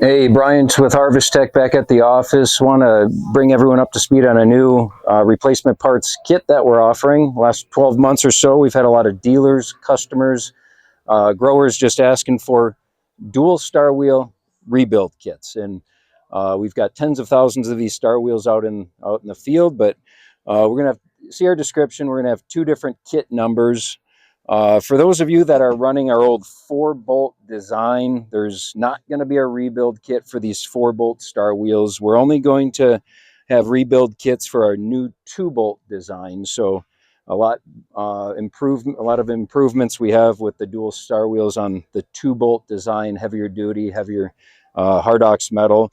Hey, Brian's with Harvest Tech back at the office. Want to bring everyone up to speed on a new replacement parts kit that we're offering. Last 12 months or so, we've had a lot of dealers, customers, growers just asking for dual star wheel rebuild kits, and we've got tens of thousands of these star wheels out in the field. But we're gonna see our description. We're gonna have two different kit numbers. For those of you that are running our old 4-bolt design, there's not going to be a rebuild kit for these 4-bolt star wheels. We're only going to have rebuild kits for our new 2-bolt design. So a lot of improvements we have with the dual star wheels on the 2-bolt design, heavier duty, heavier Hardox metal.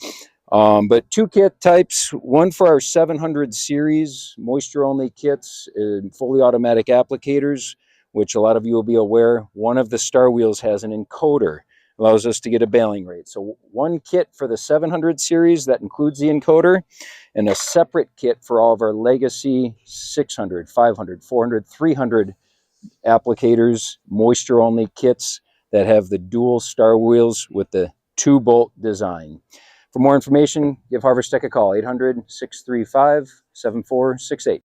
But two kit types, one for our 700 series moisture only kits, fully automatic applicators, which a lot of you will be aware. One of the star wheels has an encoder, allows us to get a baling rate. So one kit for the 700 series that includes the encoder, and a separate kit for all of our legacy 600, 500, 400, 300 applicators, moisture only kits that have the dual star wheels with the 2-bolt design. For more information, give Harvest Tech a call, 800-635-7468.